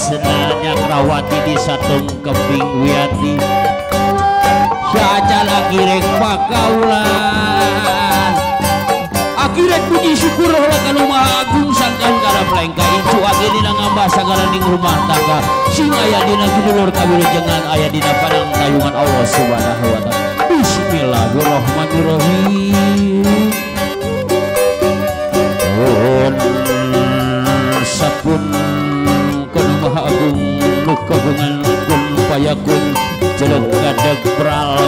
senanya Krawati di Satung Kembing Wiyati saja lagi rek pakaulan akhirnya puji syukur oleh kanu maha agung sangkan kana pelengka itu akhirnya ngambah sagala ning rumah tangga sing aya dina gulur kawilujengan aya dina padang tayungan Allah subhanahu wa ta'ala. Bismillahirrahmanirrahim. Sapun kanu maha agung nu kagungan kun payakun jeleng kadeg pral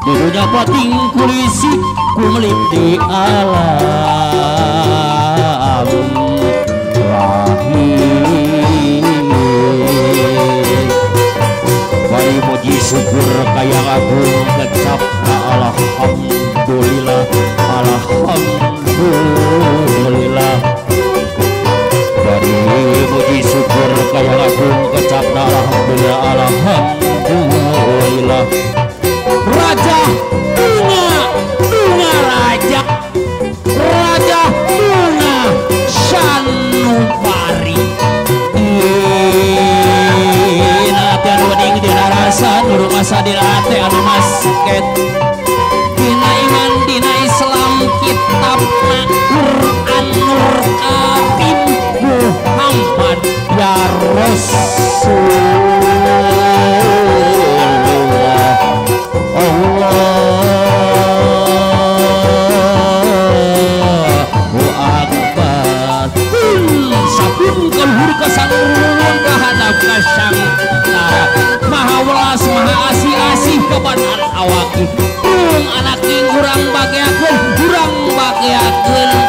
dudunya pating kulisi kumlip di alam rahim bari muji syukur kaya agung kecap alhamdulillah alhamdulillah bari muji syukur kaya agung kecap alhamdulillah alhamdulillah. Raja bunga raja bunga Sanubari nanti anu wening dina rasa nuru masa dina hati anu masket dina iman dina Islam kitabna Quran Nur Karim Muhammad ya Rasul kesanguan kahadap kasangtara maha welas maha asih kebanan awaki anak king urang bageakeun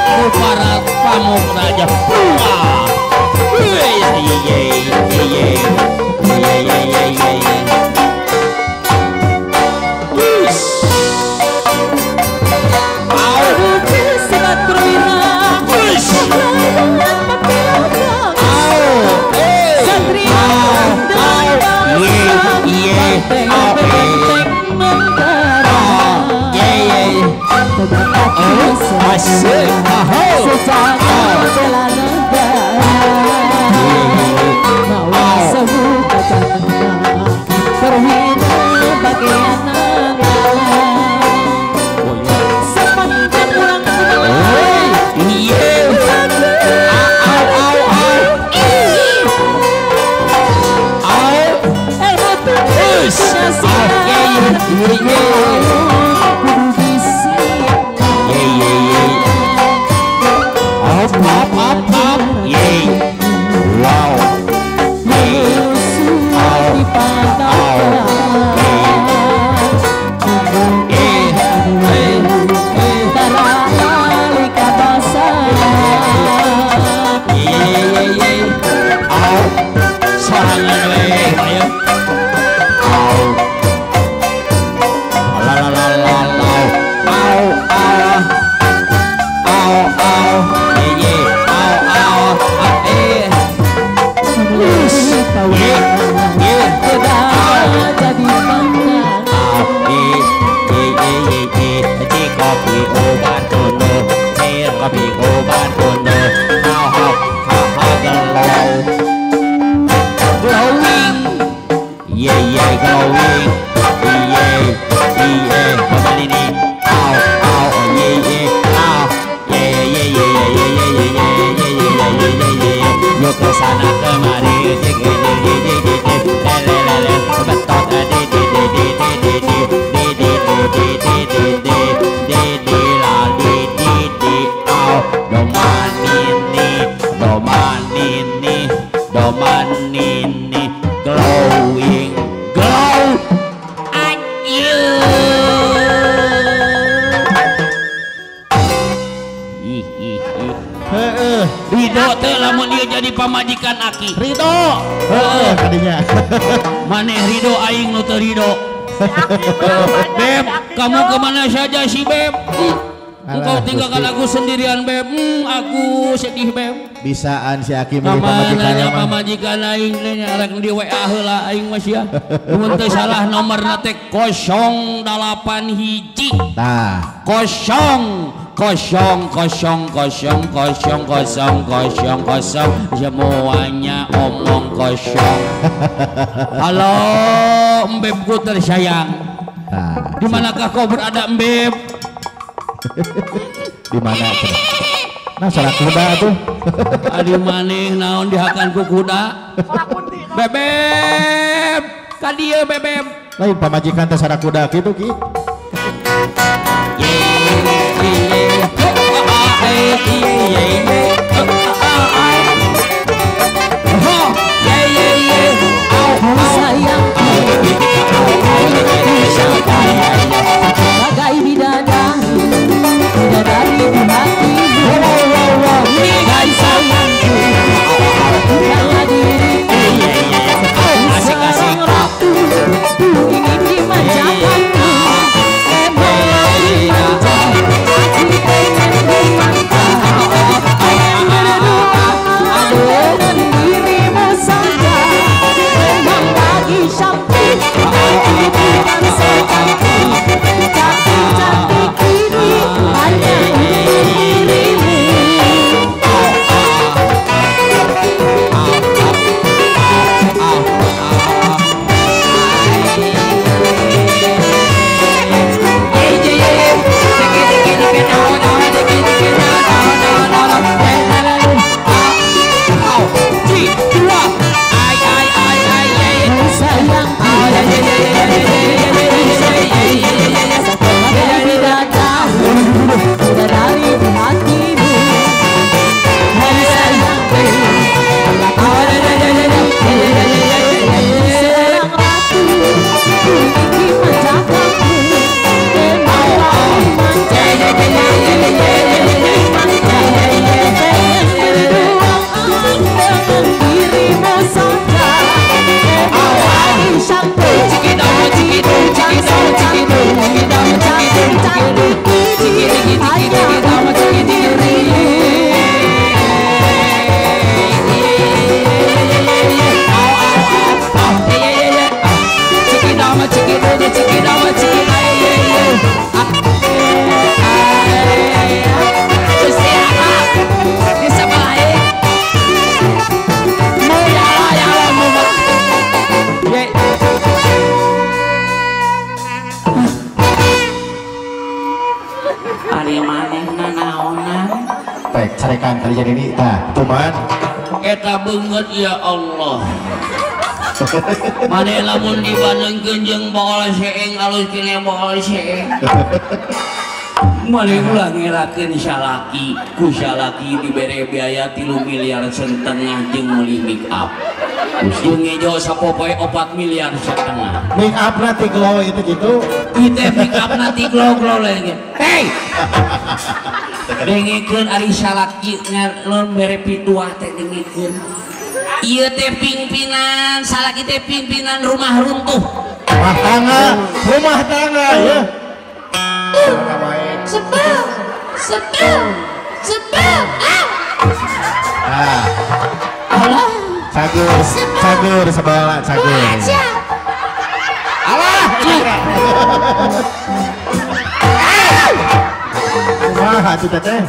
ku para pamukraja asik glowing glow anjir jadi pamajikan aki. Ridho. Tadinya. Maneh ridho aing nu teu ridho. Beb, kamu kemana saja sih Beb? Engkau tinggalkan aku sendirian Beb. Aku sedih Beb. Bisaan si Aki milih pamajikan. Pamajikan aing rek di WA heula aing mah sia. Mun teu salah nomorna teh 08 hiji. Tah. 0 semuanya omong kosong. Halo Mbebku tersayang, di manakah kau berada Mbeb? Di mana? Nah salah kuda tuh. Adi maneh naon dihakan ku kuda? Bebeb, kadieu Bebeb. Lain pamajikan teh salah kuda kitu ki. Bagai bidadari, bidadari di hatimu. Hai sayangku, bukanlah diriku. Seorang ratu, ku ingin dimanjakanmu. Emang aku pengen dimanja. Pengen berdoa dengan dirimu saja. Memang lagi cantik, bukan secantik. Cantik-cantik ini hanya untuk dirimu. Carekan kalian ini, tah, cuman Eta beungeut ya Allah. Mane lamun dibandengkeun jeung baol seeng alus kene baol seeng. Mane ulah ngerakeun salaki, ku salaki dibere biaya 3 miliar setengah jeung meuli make up. Jeung ngejo sapopoe 4 miliar setengah. make up nanti glow itu gitu. Itu make up nanti glow-glow lagi. Hey! Dengekeun ari salaki ngalon bere pituah teh dengekeun. Ieu teh pimpinan, salaki teh pimpinan rumah runtuh. Rumah tangga ya. Sebel. Ah. Allah. Cagur sebelah cagur. Allah. Wah, itu teteh.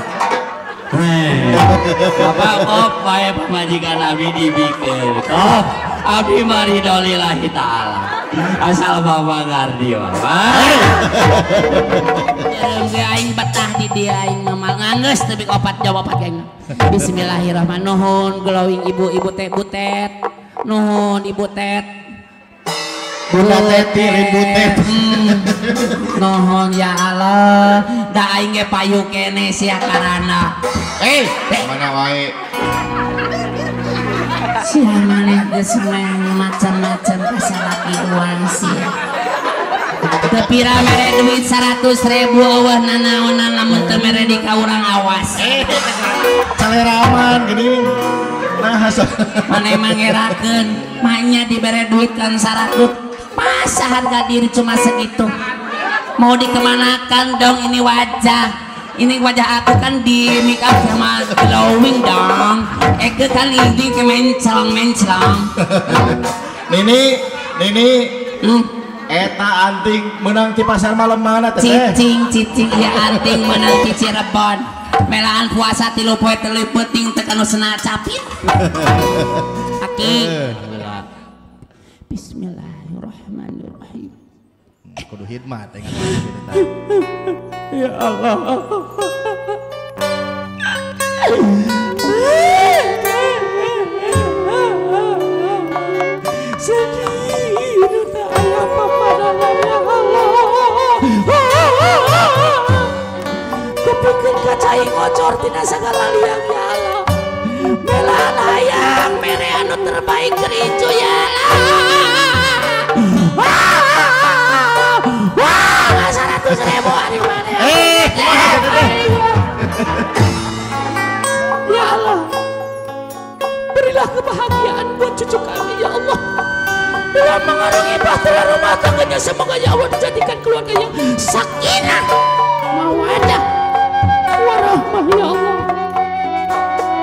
Bapak kop bae pamajikan abi dibikeun. Kop abi mari dolillahi taala. Asal bapak ngardi bapak. Jeung aing betah di dia aing mah nganggeus teu opat jawab opat aing. Bismillahirrahmanirrahim. Glowing ibu-ibu teh butet. Nuhun ibu tet. Bunda teti ributet. Nuhun ya Allah. Da aing ge payu kene sia karana. Mana wae. Sia maneh geus macam-macam kasalaki uang sia. Tepira mere duit 100.000 eueuh nanaonan lamun teu mere di ka urang awas. Caleraman gini. Nah, mana mangerakeun maknya diberi duit kan 100 masa harga diri cuma segitu mau dikemanakan dong ini wajah aku kan di make up sama glowing dong eke kan ini ke menclong Nini eta anting menang di pasar malam mana teh cicing ya anting menang di Cirebon melaan puasa 3 poe 3 penting tekan sena capit aki Bismillahirrahmanirrahim kudu hikmat Ya Allah. Sedih tak ada apa-apa dalam ya Allah. Kepikir kacai ngocor tina segala liang ya Allah. Melan hayang mere anu terbaik gerincu ya Allah. Wah, 100.000 hari mana? Ya Allah, berilah kebahagiaan buat cucu kami ya Allah. Dalam mengarungi bahtera rumah tangganya, semoga ya Allah dijadikan keluarga yang sakinah, mawadah, warahmah ya Allah.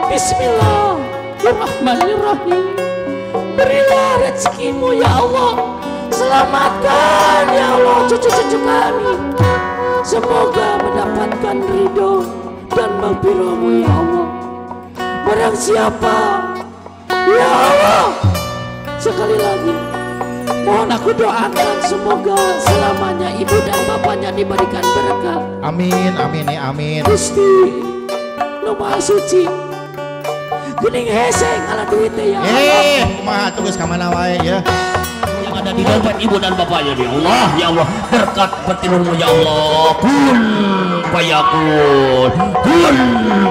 Bismillahirrahmanirrahim. Berilah rezekimu ya Allah. Selamatkan ya Allah cucu-cucu kami. Semoga mendapatkan ridho dan maghfirah-Mu ya Allah. Barang siapa ya Allah, sekali lagi mohon aku doakan semoga selamanya ibu dan bapaknya diberikan berkah. Amin amin. Gusti Nu Maha Suci geuning hese ngalah duit teh ya Allah. Kumaha tuh geus ka mana wae ya. Ada di dompet ibu dan bapaknya ya Allah, ya Allah, berkat petirunmu ya Allah, kun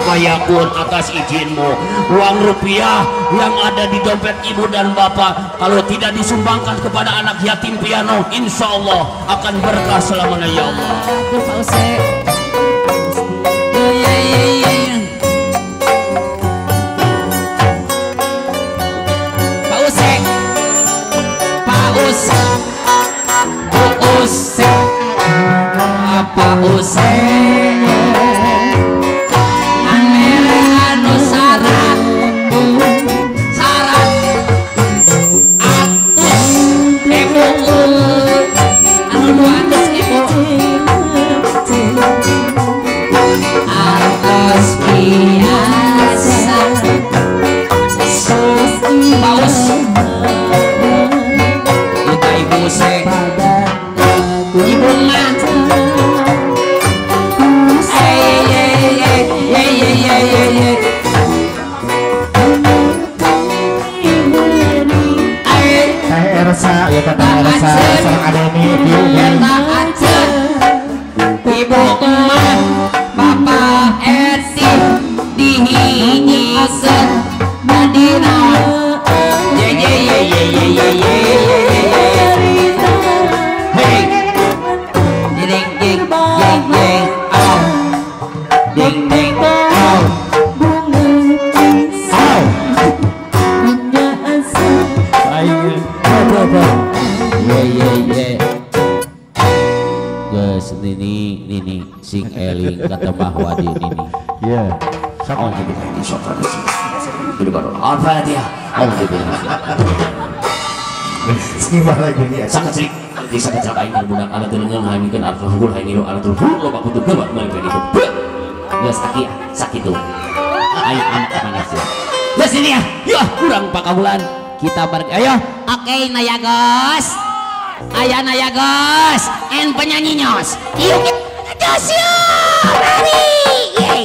fayakun atas izinmu, uang rupiah yang ada di dompet ibu dan bapak kalau tidak disumbangkan kepada anak yatim piano, insya Allah akan berkah selamanya ya Allah. Apa usai amere anu sarat atus ibu anu 200 ibu atas biasa paus kita ibu se ibu mah Ersa ya kata Ersa sareng Adeni ibu emak bapak Eti dihijikeun Madina hey ding ding oh ding ding oh Gus Nini sing eling kata bahwa di Nini ya sama jadi ini baru Al-Fatihah gimana lagi ya sangat sering bisa kecelakaan dan budak alat tulungan hamilkan alat hukul hangiru alat hukul lo bak untuk kebat mereka itu gus sakit tuh ayo angkat mana sih gus ini ya kurang pak kabulan kita ayo oke naya gus ayah naya gus en penyanyi nyos yuk kita yuk mari yeay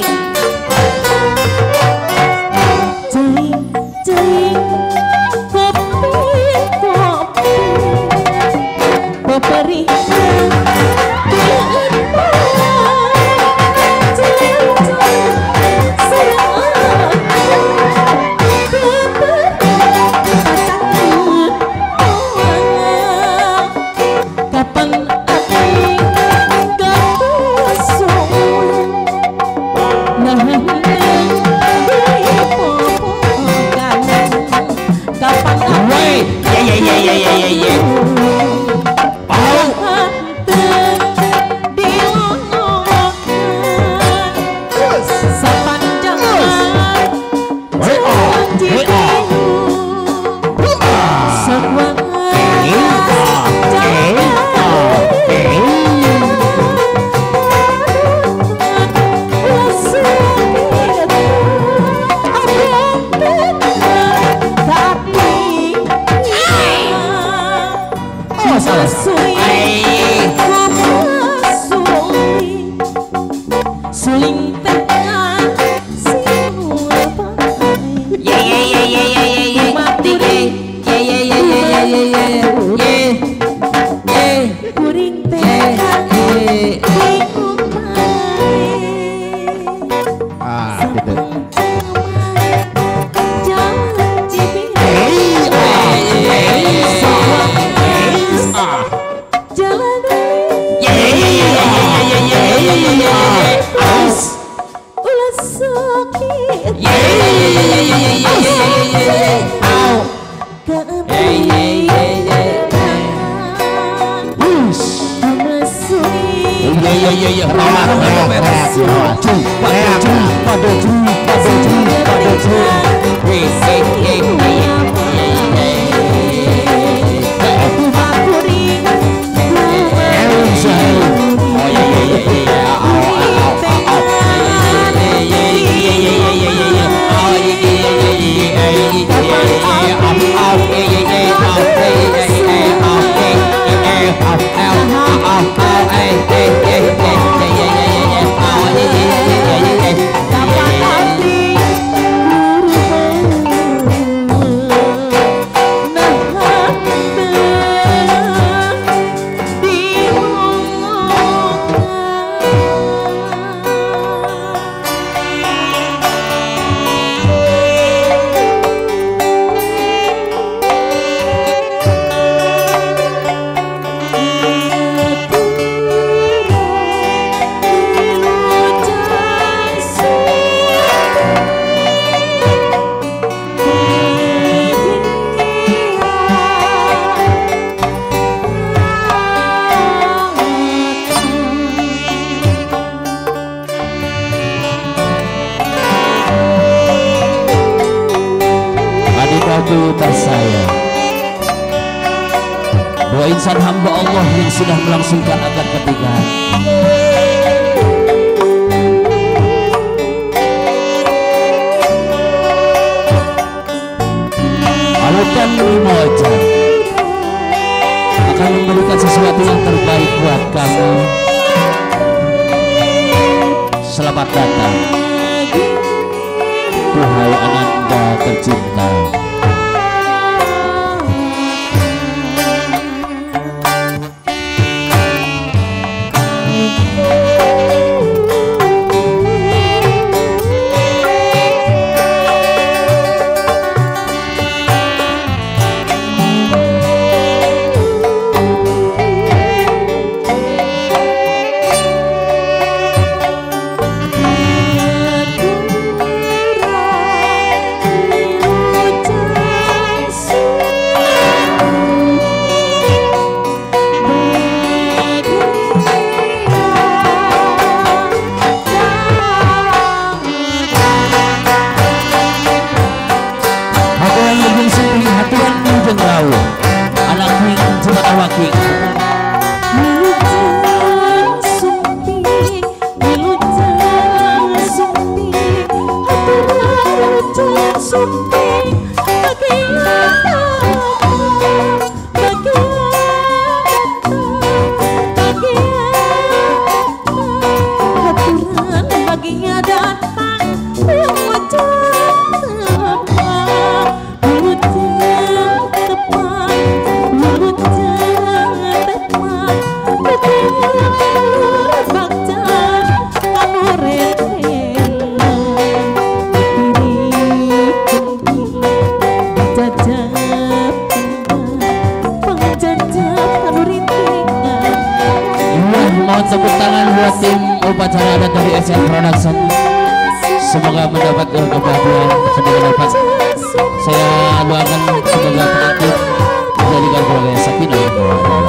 saya bahwa insan hamba Allah yang sudah melangsungkan akad pernikahan Alukan Mimoja akan memberikan sesuatu yang terbaik buat kamu. Selamat datang, wahai ananda tercinta. Tepuk tangan buat tim upacara adat dari SN Production. Semoga mendapat kebahagiaan, semoga dapat saya doakan semoga pengantin menjadi keluarga sakinah